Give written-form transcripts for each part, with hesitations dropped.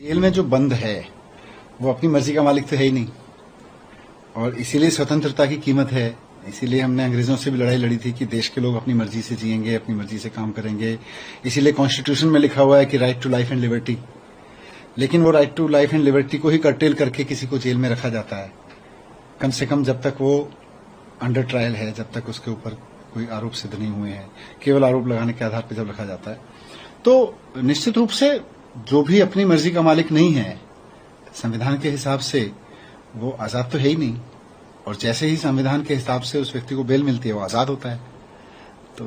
Jail में जो बंद है वो अपनी मर्जी का मालिक तो है ही नहीं, और इसीलिए स्वतंत्रता की कीमत है। इसीलिए हमने अंग्रेजों से भी लड़ाई लड़ी थी कि देश के लोग अपनी मर्जी से जिएंगे, अपनी मर्जी से काम करेंगे। इसीलिए कॉन्स्टिट्यूशन में लिखा हुआ है कि right to life and liberty, लेकिन वो right to life and liberty को ही कर्टेल करके किसी को जेल में रखा जाता है, कम से कम जब तक वो अंडर ट्रायल है, जब तक उसके ऊपर कोई आरोप सिद्ध नहीं हुए हैं। केवल आरोप लगाने के आधार पर जब रखा जाता है तो निश्चित रूप से जो भी अपनी मर्जी का मालिक नहीं है, संविधान के हिसाब से वो आजाद तो है ही नहीं, और जैसे ही संविधान के हिसाब से उस व्यक्ति को बेल मिलती है वो आजाद होता है। तो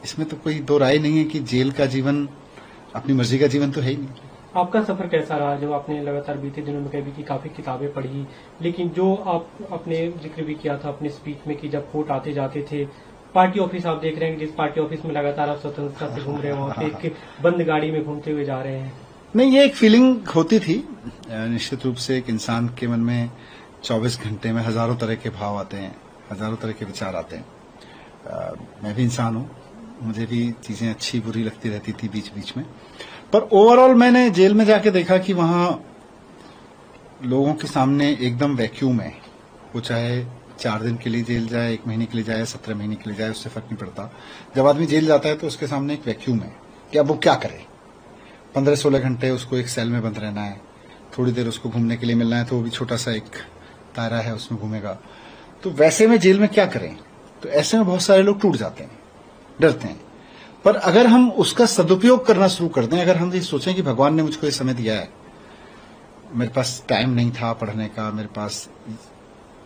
इसमें तो कोई दो राय नहीं है कि जेल का जीवन अपनी मर्जी का जीवन तो है ही नहीं। आपका सफर कैसा रहा? जो आपने लगातार बीते दिनों में कभी की काफी किताबें पढ़ी, लेकिन जो आप अपने जिक्र भी किया था अपने स्पीच में कि जब कोर्ट आते जाते थे, पार्टी ऑफिस आप देख रहे हैं कि जिस पार्टी ऑफिस में लगातार आप स्वतंत्रता से घूम रहे हैं, वहाँ पे एक बंद गाड़ी में घूमते हुए जा रहे हैं। नहीं, ये एक फीलिंग होती थी। निश्चित रूप से एक इंसान के मन में 24 घंटे में हजारों तरह के भाव आते हैं, हजारों तरह के विचार आते हैं। मैं भी इंसान हूं, मुझे भी चीजें अच्छी बुरी लगती रहती थी बीच बीच में, पर ओवरऑल मैंने जेल में जाके देखा कि वहां लोगों के सामने एकदम वैक्यूम है। वो चाहे 4 दिन के लिए जेल जाए, 1 महीने के लिए जाए, 17 महीने के लिए जाए, उससे फर्क नहीं पड़ता। जब आदमी जेल जाता है तो उसके सामने एक वैक्यूम है कि अब वो क्या करे। 15-16 घंटे उसको एक सेल में बंद रहना है, थोड़ी देर उसको घूमने के लिए मिलना है तो वो भी छोटा सा एक दायरा है, उसमें घूमेगा। तो वैसे में जेल में क्या करें? तो ऐसे में बहुत सारे लोग टूट जाते हैं, डरते हैं। पर अगर हम उसका सदुपयोग करना शुरू कर दें, अगर हम ये सोचें कि भगवान ने मुझको ये समय दिया है, मेरे पास टाइम नहीं था पढ़ने का, मेरे पास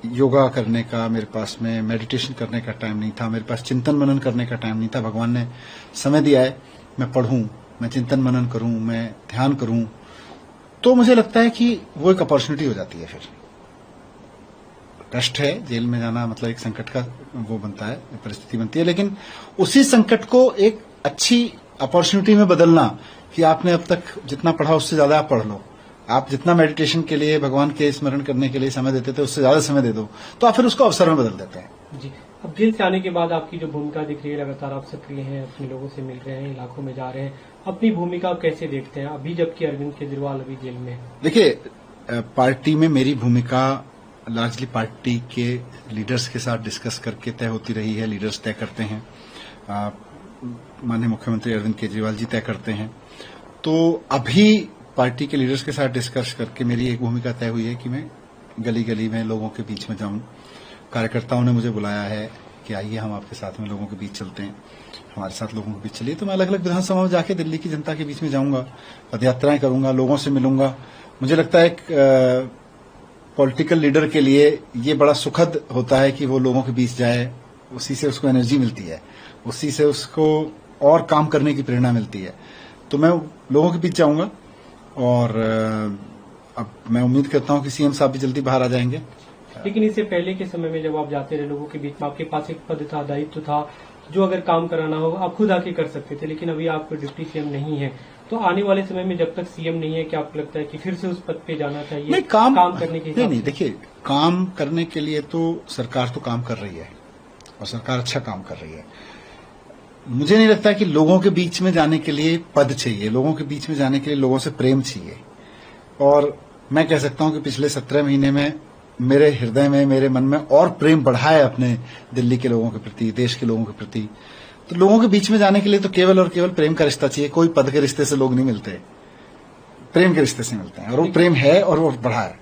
योगा करने का, मेरे पास में मेडिटेशन करने का टाइम नहीं था, मेरे पास चिंतन मनन करने का टाइम नहीं था, भगवान ने समय दिया है, मैं पढ़ूं, मैं चिंतन मनन करूं, मैं ध्यान करूं, तो मुझे लगता है कि वो एक अपॉर्चुनिटी हो जाती है। फिर कष्ट है, जेल में जाना मतलब एक संकट का वो बनता है, परिस्थिति बनती है, लेकिन उसी संकट को एक अच्छी अपॉर्चुनिटी में बदलना कि आपने अब तक जितना पढ़ा उससे ज्यादा आप पढ़ लो, आप जितना मेडिटेशन के लिए, भगवान के स्मरण करने के लिए समय देते थे उससे ज्यादा समय दे दो, तो आप फिर उसको अवसर में बदल देते हैं। जी, अब जेल से आने के बाद आपकी जो भूमिका दिख रही है, लगातार आप सक्रिय हैं, अपने लोगों से मिल रहे हैं, इलाकों में जा रहे हैं, अपनी भूमिका आप कैसे देखते हैं अभी जबकि अरविंद केजरीवाल अभी जेल में? देखिए, पार्टी में मेरी भूमिका लार्जली पार्टी के लीडर्स के साथ डिस्कस करके तय होती रही है। लीडर्स तय करते हैं, माननीय मुख्यमंत्री अरविंद केजरीवाल जी तय करते हैं। तो अभी पार्टी के लीडर्स के साथ डिस्कस करके मेरी एक भूमिका तय हुई है कि मैं गली गली में लोगों के बीच में जाऊं। कार्यकर्ताओं ने मुझे बुलाया है कि आइए हम आपके साथ में लोगों के बीच चलते हैं, हमारे साथ लोगों के बीच चलिए। तो मैं अलग अलग विधानसभा में जाके दिल्ली की जनता के बीच में जाऊंगा, पदयात्राएं करूंगा, लोगों से मिलूंगा। मुझे लगता है एक पॉलिटिकल लीडर के लिए ये बड़ा सुखद होता है कि वो लोगों के बीच जाए, उसी से उसको एनर्जी मिलती है, उसी से उसको और काम करने की प्रेरणा मिलती है। तो मैं लोगों के बीच जाऊंगा, और अब मैं उम्मीद करता हूं कि सीएम साहब भी जल्दी बाहर आ जाएंगे। लेकिन इससे पहले के समय में जब आप जाते रहे लोगों के बीच में, आपके पास एक पद था, दायित्व था, जो अगर काम कराना हो आप खुद आके कर सकते थे, लेकिन अभी आप डिप्टी सीएम नहीं है। तो आने वाले समय में जब तक सीएम नहीं है, क्या आपको लगता है कि फिर से उस पद पे जाना चाहिए? नहीं, काम करने के नहीं, देखिए, काम करने के लिए तो सरकार तो काम कर रही है, और सरकार अच्छा काम कर रही है। मुझे नहीं लगता कि लोगों के बीच में जाने के लिए पद चाहिए, लोगों के बीच में जाने के लिए लोगों से प्रेम चाहिए। और मैं कह सकता हूं कि पिछले 17 महीने में मेरे हृदय में, मेरे मन में और प्रेम बढ़ा है अपने दिल्ली के लोगों के प्रति, देश के लोगों के प्रति। तो लोगों के बीच में जाने के लिए तो केवल और केवल प्रेम का रिश्ता चाहिए। कोई पद के रिश्ते से लोग नहीं मिलते, प्रेम के रिश्ते से मिलते हैं, और वो प्रेम है और वो बढ़ा है।